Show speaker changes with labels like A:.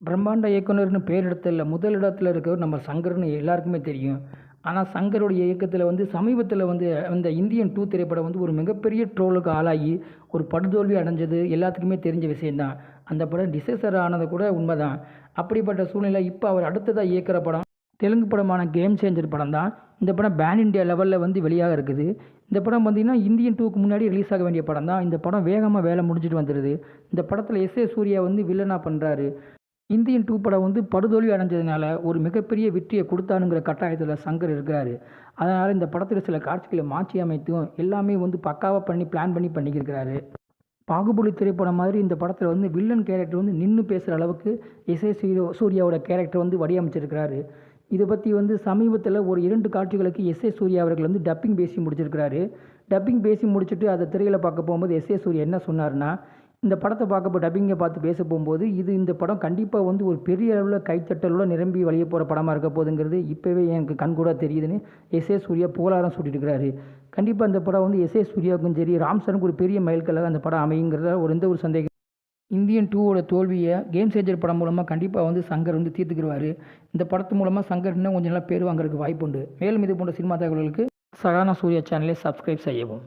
A: பிரம்மாண்ட இயக்குனர்னு பேர் எடுத்ததில்ல முதல் இடத்துல இருக்கவர் நம்ம சங்கர்னு எல்லாருக்குமே தெரியும். ஆனா, சங்கருடைய இயக்கத்தில வந்து சமீபத்தில வந்து அந்த இந்தியன் 2 திரைப்படம் வந்து ஒரு மிகப்பெரிய ட்ரோலுக்கு ஆளாகி, ஒரு படுதோல்வி அடைஞ்சது எல்லாத்துக்குமே தெரிஞ்ச விஷயம் தான். அந்த படம் டிசாஸ்டர் ஆனது கூட உண்மதான். அப்படிப்பட்ட சூழ்நிலை இப்ப அவர் அடுத்ததா இயக்குற படம், தெலுங்கு படமான கேம் சேஞ்சர் படம் தான். இந்த படம் பேன் இண்டியா லெவல்ல வந்து வெளியாக இருக்குது. இந்த படம் பார்த்தீங்கன்னா, இந்தியன் 2க்கு முன்னாடி ரிலீஸ் ஆக வேண்டிய படம் தான். இந்த படம் வேகமா வேலை முடிஞ்சுட்டு வந்துருது. இந்த படத்தில எஸ்.ஏ. சூர்யா வந்து வில்லனா பண்றாரு. இந்தியன் 2 படம் வந்து படுதோல்வி அடைஞ்சதுனால, ஒரு மிகப்பெரிய வெற்றிய குடுத்தானுங்கிற கட்டாயத்தில சங்கர் இருக்கிறாரு. அதனால இந்த படத்தில சில காட்சிகள மாற்றி அமைத்தும், எல்லாமே வந்து பக்காவா பிளான் பண்ணி பண்ணிக்கிருக்கிறாரு. பாகுபலி திரைப்படம் மாதிரி இந்த படத்தில வந்து வில்லன் கேரக்டர் வந்து நின்னு பேசுற அளவுக்கு எஸ்.ஏ. சூர்யாவோட கேரக்டர் வந்து வடிவமைச்சிருக்கிறாரு. இத பத்தி வந்து சமீபத்தில ஒரு 2 காட்சிகளுக்கு எஸ்.ஏ. சூர்யா அவர்கள் வந்து டப்பிங் பேசி முடிச்சிருக்கிறாரு. டப்பிங் பேசி முடிச்சுட்டு அத திரையில பார்க்க போகும்போது எஸ்.ஏ. சூர்யா என்ன சொன்னாருன்னா, இந்த படத்த பார்க்க டப்பிங்க பார்த்து பேச போம்போது, இந்த படம் கண்டிப்பா வந்து ஒரு பெரிய அளவுல கைத்தட்டலோட நிரம்பி வழிய போற படமா இருக்க போதுங்கிறது இப்பவே எனக்கு கண்கூடா தெரியுதுன்னு எஸ்.ஏ. சூர்யா புகழாரம் சூட்டிட்டு இருக்கிறாரு. கண்டிப்பா இந்த படம் வந்து எஸ்.ஏ. சூர்யாவுக்கும் சரி, ராம் சரணுக்கு ஒரு பெரிய மைல்கல்லாக அந்த படம் அமையுங்கிறதுல எந்த ஒரு சந்தேகம். இந்தியன் 2வோட தோல்விய கேம் சேஞ்சர் படம் மூலமா கண்டிப்பா வந்து சங்கர் வந்து தீர்த்துக்கிருவாரு. இந்த படத்து மூலமா சங்கர் இன்னும் கொஞ்சம் நல்லா பேர் வாங்குறதுக்கு வாய்ப்புண்டு. மேலும் இது போன்ற சினிமா தகவல்களுக்கு சகானா சூர்யா சேனலை சப்ஸ்கிரைப் செய்யவும்.